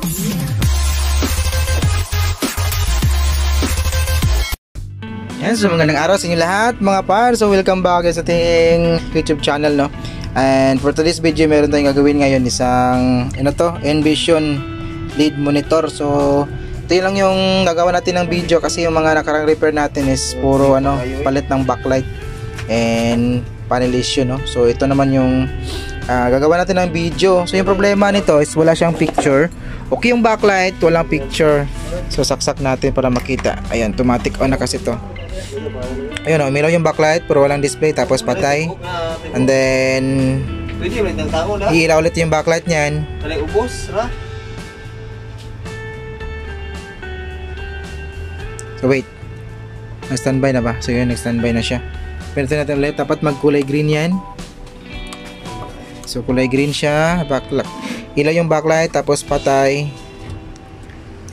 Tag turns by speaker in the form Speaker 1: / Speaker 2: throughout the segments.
Speaker 1: Yan, so magandang araw sa inyo lahat mga par. So welcome back sa ating YouTube channel, no. And for today's video, meron tayong gagawin ngayon isang Envision lead monitor. So ito lang yung gagawa natin ng video kasi yung mga nakarang repair natin is puro palit ng backlight and panel issue, no. So ito naman yung gagawa natin ng video. So yung problema nito is wala siyang picture. Okay yung backlight, walang picture. So saksak natin para makita. Ayan, automatic on na kasi to. Ayun, umilaw yung backlight pero walang display, tapos patay. And then iilaw ulit yung backlight niyan. So wait, nag-standby na ba? So yun, nag-standby na siya. Pwede natin ulit, dapat magkulay green yan. So kulay green siya, backlight. Ilaw yung backlight, tapos patay.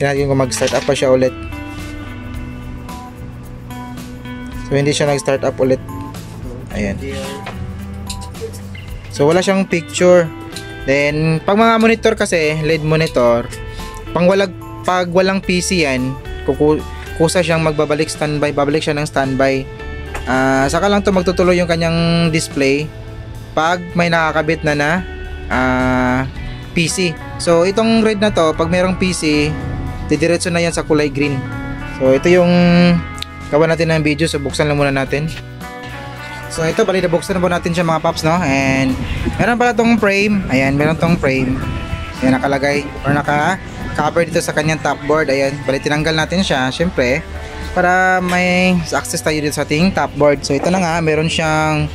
Speaker 1: Tingnan kung mag-start up pa siya ulit. So hindi siya nag-start up ulit. Ayan. So wala siyang picture. Then pag mga monitor kasi, LED monitor, pag walang PC yan, kusa siyang magbabalik standby, babalik siya ng standby. Saka lang to magtutuloy yung kanyang display pag may nakakabit na PC. So itong red na to, pag mayroong PC, didiretso na yan sa kulay green. So ito yung gawa natin ng video. So buksan lang muna natin. So ito, bali na buksan na po natin siya mga paps, no. And meron pala tong frame. Ayan, meron tong frame. Ayan, nakalagay or naka-cover dito sa kanyang top board. Ayan, bali tinanggal natin siya syempre para may access tayo dito sa ating top board. So ito na nga, meron siyang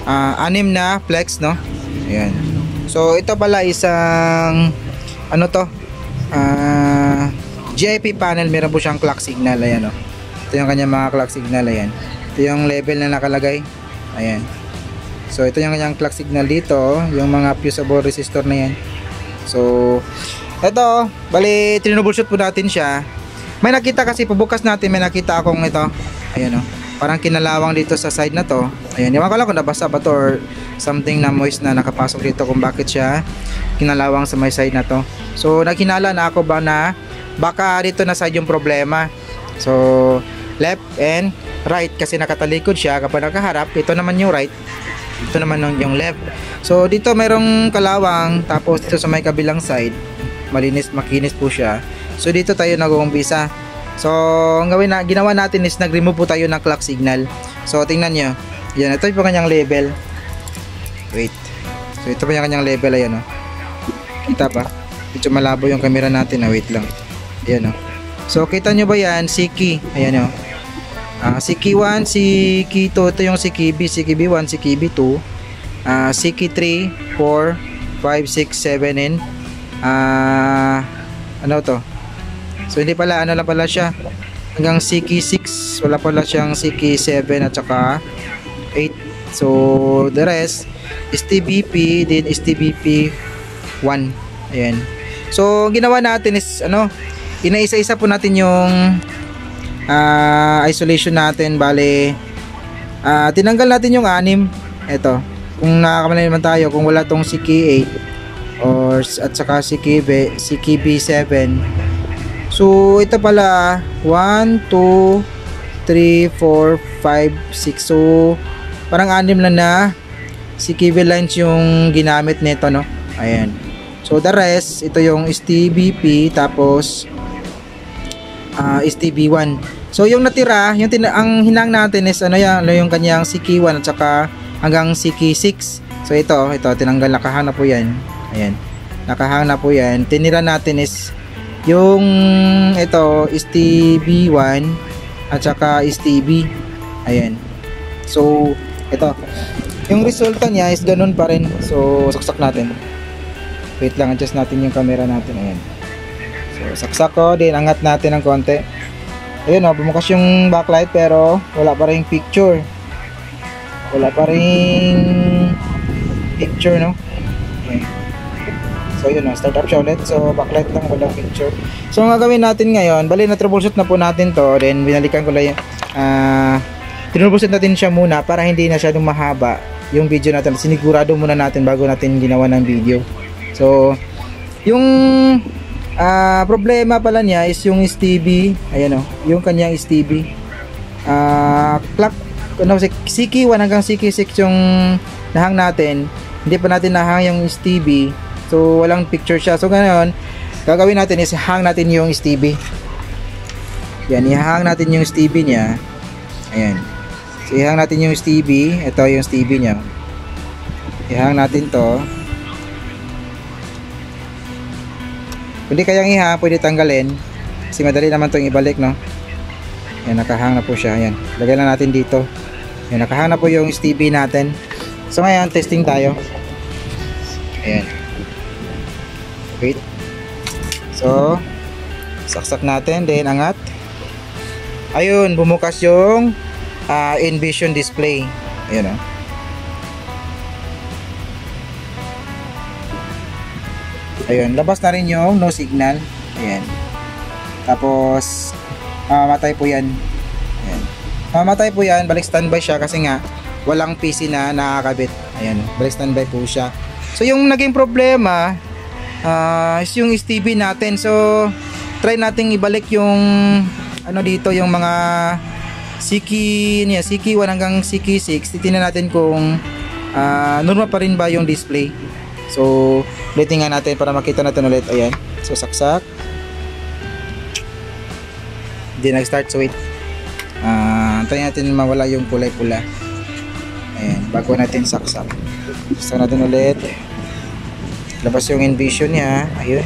Speaker 1: 6 na flex, no. Ayan. So ito pala isang GIP panel. Meron po siyang clock signal. Ayan, no. Ito yung kanyang mga clock signal. Ayan. Ito yung level na nakalagay. Ayan. So ito yung kanyang clock signal dito. Yung mga fusible resistor na yan. So ito, bali tinroubleshoot po natin siya. May nakita kasi, pabukas natin, may nakita akong ito. Ayan, o. Parang kinalawang dito sa side na to. Ayan. Ewan ko lang kung nabasa ba to or something na moist na nakapasok dito kung bakit siya kinalawang sa may side na to. So naghinala na ako ba na baka dito na side yung problema. So left and right kasi nakatalikod siya. Kapag nakaharap, ito naman yung right, ito naman yung left. So dito mayroong kalawang, tapos dito sa may kabilang side malinis, makinis po siya. So dito tayo nag-uumpisa. So ang ginawa natin is nag-remove po tayo ng clock signal. So tingnan nyo, yan, ito yung kanyang level. Wait, so ito pa yung kanyang level. Ayan, o. Kita pa, medyo malabo yung camera natin. Wait lang. Ayan, o. So kita nyo ba yan? CKey. Ayan, o. CKey 1, CKey 2. Ito yung CKeyB, CKeyB 1, CKeyB 2, CKey 3, 4, 5, 6, 7, and ano to? So hindi pala, ano lang pala siya, hanggang CKey 6. Wala pala siyang CKey 7 at saka 8. So the rest STBP, din STBP 1. Ayan. So ginawa natin is inaisa-isa po natin yung isolation natin. Bale tinanggal natin yung 6. Ito, kung nakakamali naman tayo, kung wala tong CKey 8 or at saka CKeyB 7. So ito pala 1, 2, 3, 4, 5, 6. So parang 6 lang na CKeyB lines yung ginamit nito, no. Ayan. So the rest, ito yung STBP, tapos STB1. So yung natira, ang hinang natin is yung kanyang CKey 1 at saka hanggang CKey 6. So ito tinanggal, nakahang na po yan. Ayan, nakahang na po yan. Tinira natin is yung ito STB1 at saka STB. Ayan. So ito, yung resulta niya is ganun pa rin. So saksak natin. Wait lang, adjust natin yung camera natin. Ayan. So saksak ko, din angat natin ng konti. Ayun, bumukas yung backlight pero wala pa rin picture. Wala pa rin picture, no? Okay. So yun, start up siya ulit. So backlight lang, walang picture. So ang gagawin natin ngayon, bali na troubleshoot na po natin to. Then binalikan ko lang tinroubleshoot natin siya muna para hindi na siya mahaba yung video natin. Sinigurado muna natin bago natin ginawa ng video. So yung Problema pala niya is yung STB. Ayan o, yung kanyang STB. Clock, ano, CK1 hanggang CK6 yung nahang natin. Hindi pa natin nahang yung STB. So, walang picture siya. So, ganoon, gagawin natin is hang natin yung STB. Yan, ihang natin yung STB niya. Ayan. So, ihang natin yung STB. Ito yung STB niya. Ihang natin to. Hindi kayang ihang, pwede tanggalin. Kasi madali naman itong ibalik, no? Ayan, nakahang na po siya. Ayan, lagay lang natin dito. Ayan, nakahang na po yung STB natin. So ngayon, testing tayo. Ayan. Wait. So, saksak natin, then angat. Ayun, bumukas yung Envision display. Ayan, o. Ayun, labas na rin yung no signal. Ayan. Tapos, mamamatay po yan. Ayan. Mamamatay po yan, balik standby siya kasi nga, walang PC na nakakabit. Ayan, balik standby po siya. So, yung naging problema, is yung STB natin. So, try nating ibalik yung, ano dito, yung mga CK1 hanggang CK6. Titingnan natin kung, normal pa rin ba yung display. So, ulitin nga natin para makita natin ulit. Ayan. So, saksak. Hindi nag-start. So, wait. Antayin natin mawala yung kulay pula. Ayan. Bago natin saksak. Saksak natin ulit. Labas yung Envision niya. Ayun.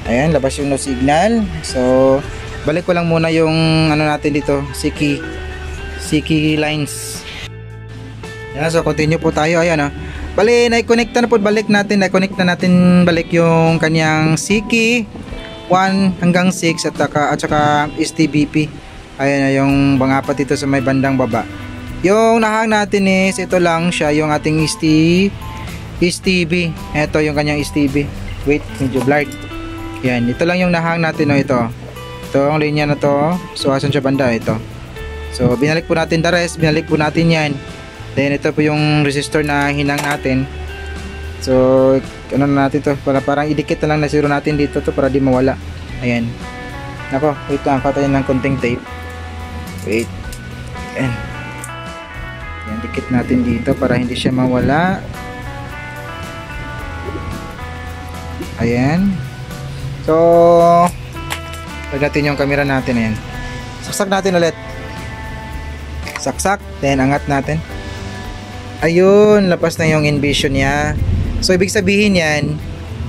Speaker 1: Ayan. Labas yung no signal. So, balik ko lang muna yung ano natin dito, CK lines. Yan, so continue po tayo. Ayan, bali, na-connect na po, balik natin, na-connect na natin balik yung kanyang CK 1 hanggang 6 at saka STBP. Ayan, yung bangapat dito sa may bandang baba. Yung nahang natin is, ito lang siya, yung ating STB. Ito yung kanyang STB. Wait, medyo blurred. Yan, ito lang yung nahang natin, ito. Ito ang linya na to. So asan siya banda? Ito. So binalik po natin the rest. Binalik po natin yan. Then ito po yung resistor na hinang natin. So ano na natin to, para parang idikit na lang na zero natin dito to para di mawala. Ayan. Nako, wait lang, patayin ng konting tape. Wait. Ayan. Ayan, dikit natin dito para hindi siya mawala. Ayan. So natin yung camera natin. Ayan. Saksak natin ulit. Saksak. Then angat natin. Ayun. Lapas na yung Envision niya. So ibig sabihin yan,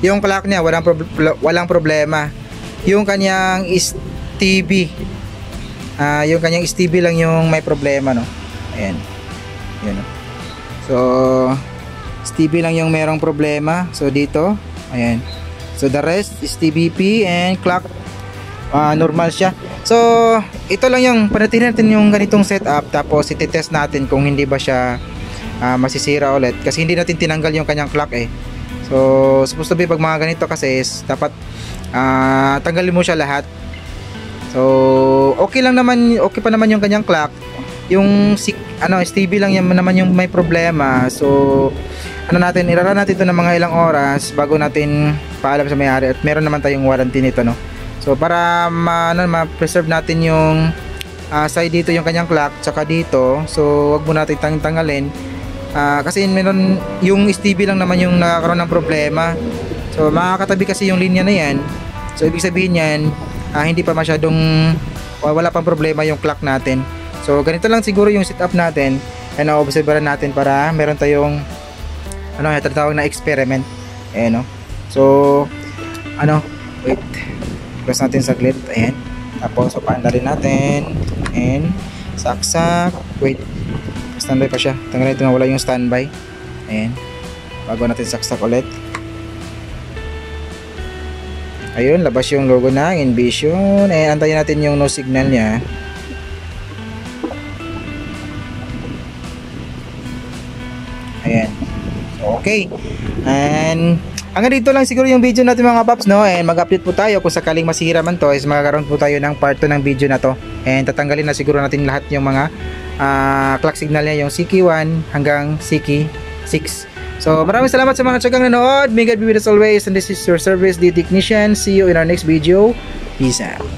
Speaker 1: yung clock niya walang problema. Yung kanyang STB, yung kanyang STB lang yung may problema, no? Ayan. Ayan, no? So STB lang yung merong problema. So dito. Ayan. So the rest STBP and clock normal siya. So ito lang yung panatinin natin yung ganitong setup. Tapos ititest natin kung hindi ba siya masisira ulit kasi hindi natin tinanggal yung kanyang clock eh. So supposed to be pag mga ganito kasi is, dapat tanggalin mo siya lahat. So okay lang naman, okay pa naman yung kanyang clock. Yung STB lang yan naman yung may problema. So irara natin ito ng mga ilang oras bago natin paalam sa may-ari at meron naman tayong warranty nito, no? So para ma-preserve natin yung side dito yung kanyang clock tsaka dito. So wag mo natin tanggalin kasi meron yung STB lang naman yung nakakaroon ng problema. So makakatabi kasi yung linya na yan. So ibig sabihin yan hindi pa masyadong wala pang problema yung clock natin. So ganito lang siguro yung setup natin and na-observeran natin para meron tayong tinatawag na experiment. Ayan, no? So wait, close natin saglit. Ayan. Tapos paanda rin natin and saksak. Wait, standby pa siya. Tanggalin ito na wala yung standby. Ayan, bago natin saksak ulit. Ayun, labas yung logo ng Envision. Ayan, antayin natin yung no signal nya. Ayan. Okay. And Hanggang dito lang siguro yung video natin mga paps, no? And mag-update po tayo kung sakaling masihira man to, is magkakaroon po tayo ng part 2 ng video na to. And tatanggalin na siguro natin lahat yung mga clock signal niya, yung CK1 hanggang CK6. So maraming salamat sa mga tiyagang nanood. May God be with us always, and this is your service, the technician. See you in our next video. Peace out.